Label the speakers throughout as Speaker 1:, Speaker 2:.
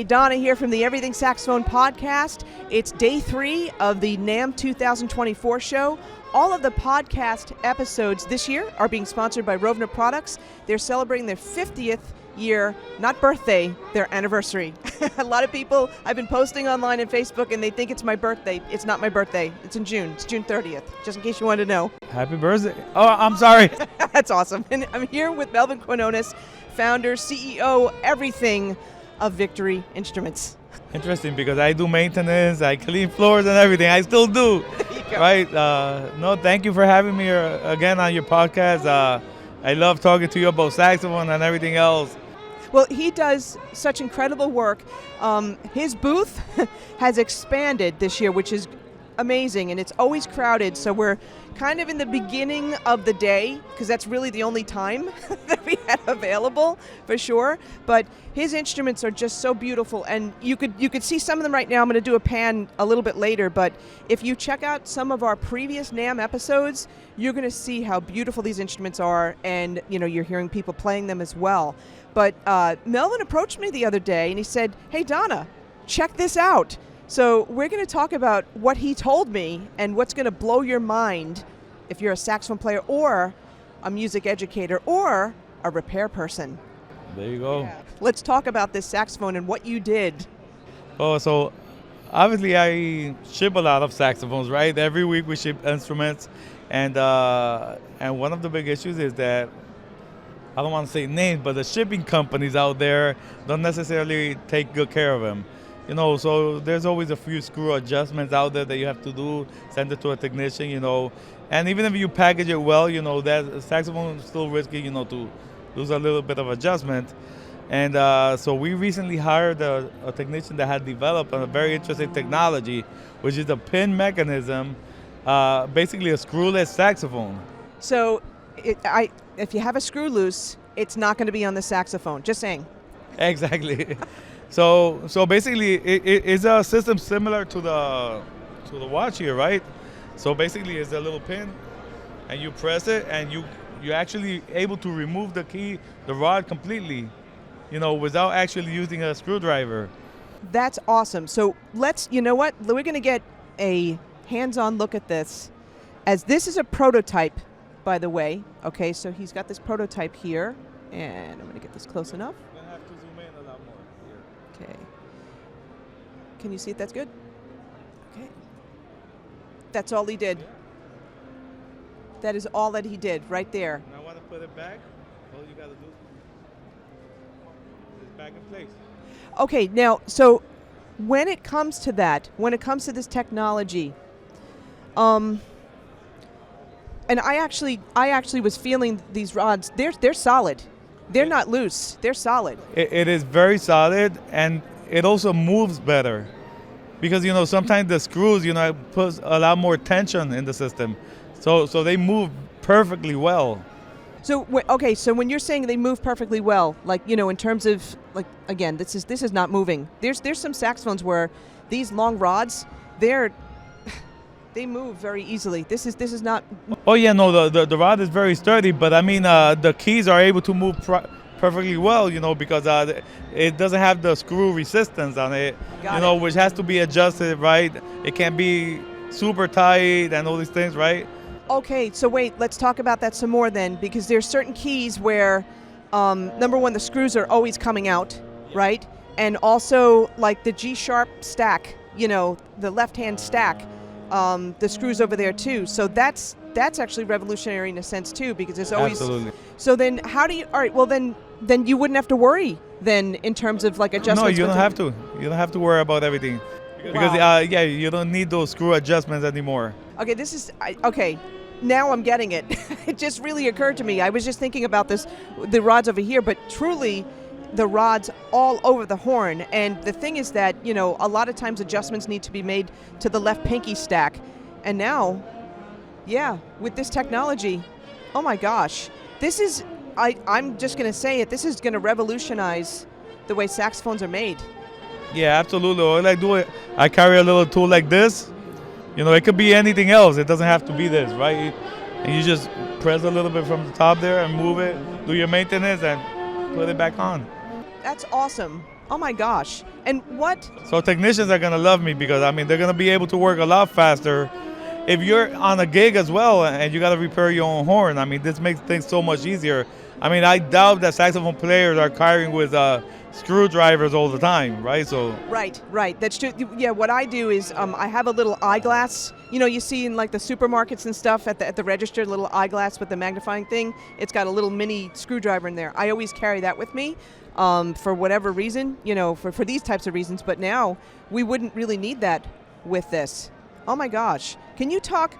Speaker 1: Hey, Donna here from the Everything Saxophone podcast. It's day 3 of the NAMM 2024 show. All of the podcast episodes this year are being sponsored by Rovna Products. They're celebrating their 50th year, not birthday, their anniversary. A lot of people, I've been posting online and Facebook, and they think it's my birthday. It's not my birthday. It's in June. It's June 30th, just in case you wanted to know.
Speaker 2: Happy birthday. Oh, I'm sorry.
Speaker 1: That's awesome. And I'm here with Melvyn Quinones, founder, CEO, everything of Victory Instruments.
Speaker 2: Interesting, because I do maintenance, I clean floors and everything. I still do.
Speaker 1: There you go.
Speaker 2: Right? No, thank you for having me again on your podcast. I love talking to you about saxophone and everything else.
Speaker 1: Well, he does such incredible work. His booth has expanded this year, which is amazing, and it's always crowded. So we're kind of in the beginning of the day, because that's really the only time that we have available, for sure. But his instruments are just so beautiful, and you could see some of them right now. I'm going to do a pan a little bit later, but if you check out some of our previous NAMM episodes, you're going to see how beautiful these instruments are, and you're hearing people playing them as well. But Melvyn approached me the other day, and he said, "Hey, Donna, check this out." So we're going to talk about what he told me and what's going to blow your mind if you're a saxophone player or a music educator or a repair person.
Speaker 2: There you go.
Speaker 1: Yeah. Let's talk about this saxophone and what you did.
Speaker 2: Oh, so obviously I ship a lot of saxophones, right? Every week we ship instruments, and one of the big issues is that, I don't want to say names, but the shipping companies out there don't necessarily take good care of them. So there's always a few screw adjustments out there that you have to do, send it to a technician, And even if you package it well, that saxophone is still risky, to lose a little bit of adjustment. And so we recently hired a technician that had developed a very interesting technology, which is a pin mechanism, basically a screwless saxophone.
Speaker 1: So if you have a screw loose, it's not going to be on the saxophone, just saying.
Speaker 2: Exactly. So basically, it's a system similar to the watch here, right? So basically, it's a little pin, and you press it, and you're actually able to remove the rod completely, without actually using a screwdriver.
Speaker 1: That's awesome. So we're going to get a hands-on look at this, as this is a prototype, by the way. Okay, so he's got this prototype here, and I'm going to get this close enough. Okay. Can you see it? That's good? Okay. That's all he did. That is all that he did right there.
Speaker 2: And I want to put it back. All you got to do is back in place.
Speaker 1: Okay, now, so when it comes to this technology, and I actually was feeling these rods, they're solid. They're not loose. They're solid.
Speaker 2: It is very solid, and it also moves better. Because, sometimes the screws, puts a lot more tension in the system. So they move perfectly well.
Speaker 1: So, so when you're saying they move perfectly well, in terms of, again, this is not moving. There's some saxophones where these long rods, they move very easily. This is not.
Speaker 2: Oh yeah, no, the rod is very sturdy, but I mean the keys are able to move perfectly well, because it doesn't have the screw resistance on it, which has to be adjusted, right? It can't be super tight and all these things, right?
Speaker 1: Okay, so wait, let's talk about that some more then, because there's certain keys where, number one, the screws are always coming out, right? And also like the G sharp stack, the left-hand stack. The screws over there too. So that's actually revolutionary in a sense too, because there's always.
Speaker 2: Absolutely.
Speaker 1: So then how do you? All right. Well then you wouldn't have to worry then in terms of adjustments.
Speaker 2: No, you don't have to. You don't have to worry about everything, because you don't need those screw adjustments anymore.
Speaker 1: Okay, okay. Now I'm getting it. It just really occurred to me. I was just thinking about the rods over here, but truly, the rods all over the horn. And the thing is that, a lot of times adjustments need to be made to the left pinky stack. And now, with this technology, oh my gosh, I'm just going to say it, this is going to revolutionize the way saxophones are made.
Speaker 2: Yeah, absolutely. All I carry a little tool like this. It could be anything else. It doesn't have to be this, right? And you just press a little bit from the top there and move it, do your maintenance, and put it back on.
Speaker 1: That's awesome. Oh my gosh. And what?
Speaker 2: So technicians are gonna love me because I mean they're gonna be able to work a lot faster. If you're on a gig as well and you gotta repair your own horn, I mean this makes things so much easier. I mean I doubt that saxophone players are carrying with screwdrivers all the time, right? So
Speaker 1: Right. That's true. Yeah, what I do is I have a little eyeglass. You know, you see in like the supermarkets and stuff at the register, little eyeglass with the magnifying thing. It's got a little mini screwdriver in there. I always carry that with me for whatever reason, you know, for these types of reasons. But now we wouldn't really need that with this. Oh my gosh. Can you talk?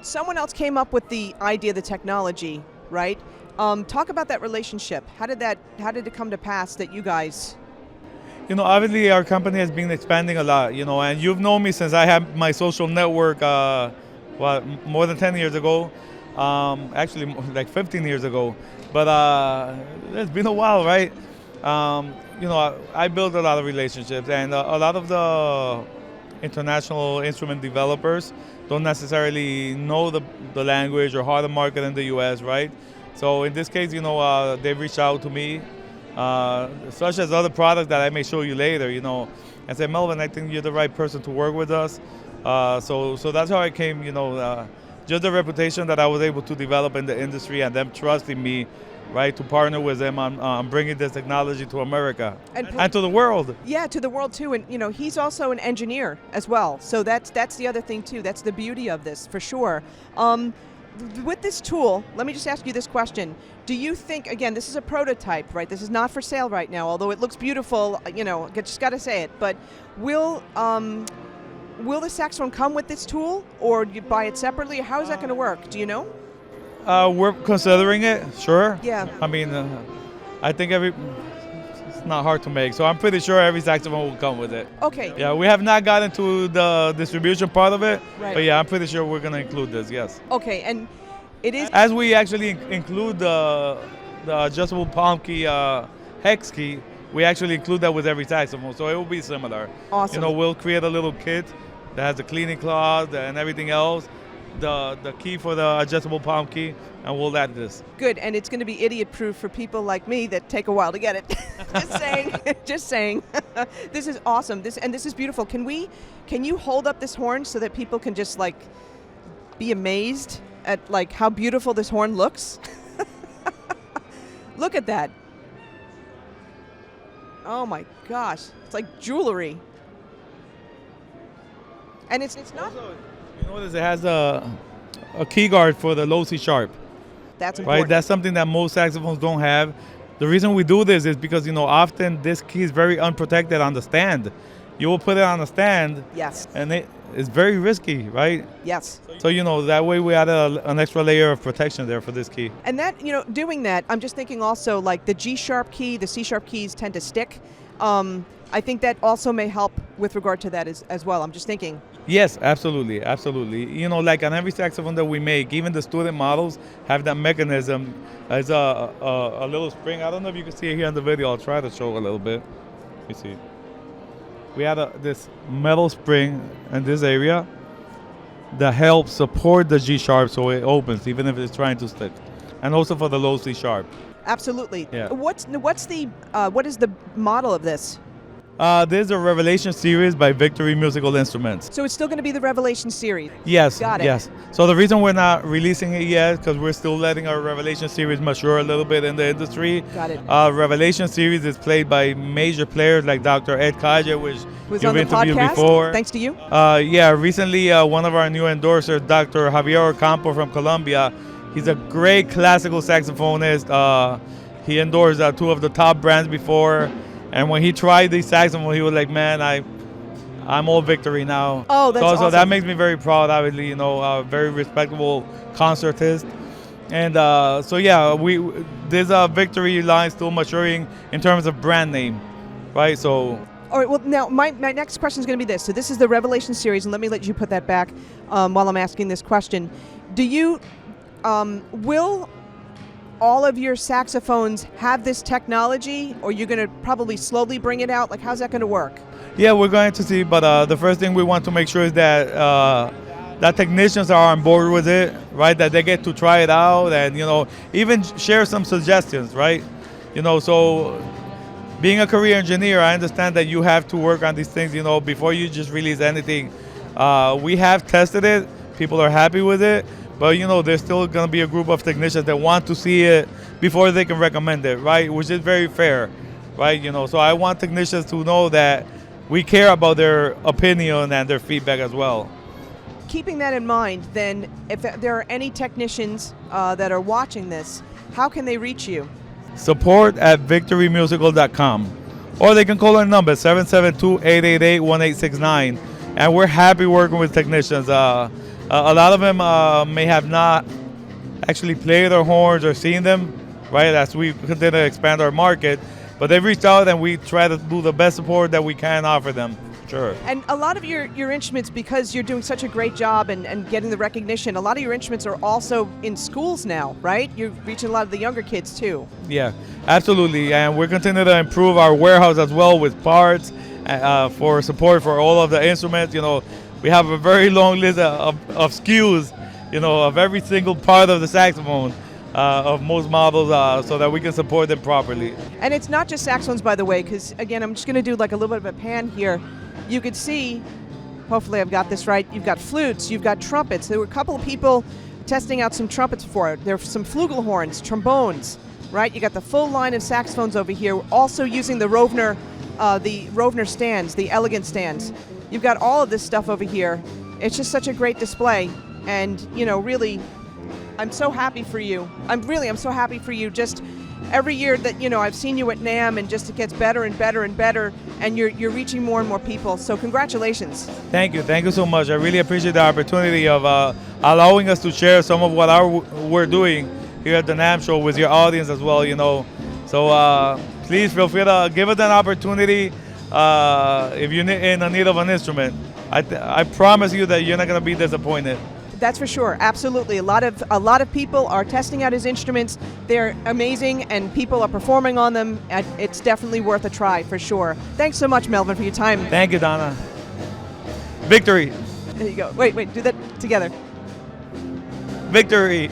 Speaker 1: Someone else came up with the idea, the technology, right? Talk about that relationship. How did it come to pass that you guys?
Speaker 2: you know, obviously our company has been expanding a lot, you know, and you've known me since I had my social network, more than 10 years ago, actually like 15 years ago, but it's been a while, right? You know, I built a lot of relationships, and a lot of the international instrument developers don't necessarily know the language or how to market in the U.S., right? So in this case, you know, they reached out to me, such as other products that I may show you later, you know, and say, Melvyn, I think you're the right person to work with us. So that's how I came, you know, just the reputation that I was able to develop in the industry and them trusting me, right, to partner with them on bringing this technology to America and to the world.
Speaker 1: Yeah, to the world too. And you know, he's also an engineer as well. So that's the other thing too. That's the beauty of this, for sure. With this tool, let me just ask you this question. Do you think, again, this is a prototype, right? This is not for sale right now, although it looks beautiful, you know, just got to say it. But will the saxophone come with this tool, or do you buy it separately? How is that going to work? Do you know?
Speaker 2: We're considering it, sure.
Speaker 1: Yeah.
Speaker 2: I mean, I think it's not hard to make, so I'm pretty sure every saxophone will come with it.
Speaker 1: Okay.
Speaker 2: Yeah, we have not gotten to the distribution part of it,
Speaker 1: Right.
Speaker 2: but yeah, I'm pretty sure we're going to include this, yes.
Speaker 1: Okay, and it is...
Speaker 2: As we actually include the adjustable palm key hex key, we actually include that with every saxophone, so it will be similar.
Speaker 1: Awesome.
Speaker 2: You know, we'll create a little kit that has the cleaning cloth and everything else, the key for the adjustable palm key, and we'll add this.
Speaker 1: Good, and it's going to be idiot-proof for people like me that take a while to get it. Just saying, just saying. This is awesome. This is beautiful. Can you hold up this horn so that people can just like be amazed at like how beautiful this horn looks? Look at that. Oh my gosh, it's like jewelry. And it's not.
Speaker 2: Also, you notice it has a key guard for the low C sharp.
Speaker 1: That's important.
Speaker 2: Right, that's something that most saxophones don't have. The reason we do this is because, you know, often this key is very unprotected on the stand. You will put it on the stand,
Speaker 1: Yes.
Speaker 2: and it's very risky, right?
Speaker 1: Yes.
Speaker 2: So, you know, that way we add an extra layer of protection there for this key.
Speaker 1: And that, you know, doing that, I'm just thinking also like the G sharp key, the C sharp keys tend to stick. I think that also may help with regard to that as well. I'm just thinking.
Speaker 2: Yes, absolutely, absolutely. You know, like on every saxophone that we make, even the student models have that mechanism as a little spring. I don't know if you can see it here in the video. I'll try to show a little bit. You see, we have this metal spring in this area that helps support the G sharp so it opens, even if it's trying to stick, and also for the low C sharp.
Speaker 1: Absolutely.
Speaker 2: Yeah.
Speaker 1: What is the model of this?
Speaker 2: This is a Revelation series by Victory Musical Instruments.
Speaker 1: So it's still going to be the Revelation series.
Speaker 2: Yes,
Speaker 1: Got it.
Speaker 2: yes. So the reason we're not releasing it yet because we're still letting our Revelation series mature a little bit in the industry.
Speaker 1: Got it.
Speaker 2: Revelation series is played by major players like Dr. Ed Kaja, which
Speaker 1: Was
Speaker 2: you've
Speaker 1: on the
Speaker 2: interviewed
Speaker 1: podcast.
Speaker 2: before.
Speaker 1: Thanks to you.
Speaker 2: Yeah, recently one of our new endorsers, Dr. Javier Ocampo from Colombia, he's a great classical saxophonist. He endorsed two of the top brands before. And when he tried these saxophones, he was like, man, I'm all Victory now.
Speaker 1: Oh, that's awesome.
Speaker 2: So that makes me very proud, obviously, you know, very respectable concertist. And so, yeah, there's a Victory line still maturing in terms of brand name, right? So.
Speaker 1: All right, well, now my next question is going to be this. So this is the Revelation series, and let me let you put that back while I'm asking this question. Do you, will all of your saxophones have this technology, or you're going to probably slowly bring it out? Like, how's that going to work?
Speaker 2: Yeah, we're going to see, but the first thing we want to make sure is that that technicians are on board with it, right? That they get to try it out and, you know, even share some suggestions, right? You know, so being a career engineer, I understand that you have to work on these things, you know, before you just release anything. We have tested it. People are happy with it. But, you know, there's still going to be a group of technicians that want to see it before they can recommend it, right? Which is very fair, right? You know, so I want technicians to know that we care about their opinion and their feedback as well.
Speaker 1: Keeping that in mind, then, if there are any technicians that are watching this, how can they reach you?
Speaker 2: Support@victorymusical.com. Or they can call our number, 772-888-1869. And we're happy working with technicians. A lot of them may have not actually played our horns or seen them, right, as we continue to expand our market. But they've reached out and we try to do the best support that we can offer them. Sure.
Speaker 1: And a lot of your instruments, because you're doing such a great job and getting the recognition, a lot of your instruments are also in schools now, right? You're reaching a lot of the younger kids too.
Speaker 2: Yeah, absolutely. And we're continuing to improve our warehouse as well with parts for support for all of the instruments. You know, we have a very long list of SKUs, you know, of every single part of the saxophone. Of most models, so that we can support them properly.
Speaker 1: And it's not just saxophones, by the way, because again, I'm just going to do like a little bit of a pan here. You could see, hopefully I've got this right, you've got flutes, you've got trumpets. There were a couple of people testing out some trumpets before. There were some flugelhorns, trombones, right? You got the full line of saxophones over here. We're also using the Rovner stands, the elegant stands. You've got all of this stuff over here. It's just such a great display, and you know, really, I'm so happy for you. I'm so happy for you. Just every year that, you know, I've seen you at NAMM, and just it gets better and better and better, and you're reaching more and more people. So congratulations.
Speaker 2: Thank you so much. I really appreciate the opportunity of allowing us to share some of what we're doing here at the NAMM Show with your audience as well. You know, so please feel free to give us an opportunity if you're in need of an instrument. I promise you that you're not going to be disappointed.
Speaker 1: That's for sure. Absolutely. A lot of people are testing out his instruments. They're amazing, and people are performing on them. And it's definitely worth a try, for sure. Thanks so much, Melvyn, for your time.
Speaker 2: Thank you, Donna. Victory.
Speaker 1: There you go. Wait, do that together.
Speaker 2: Victory.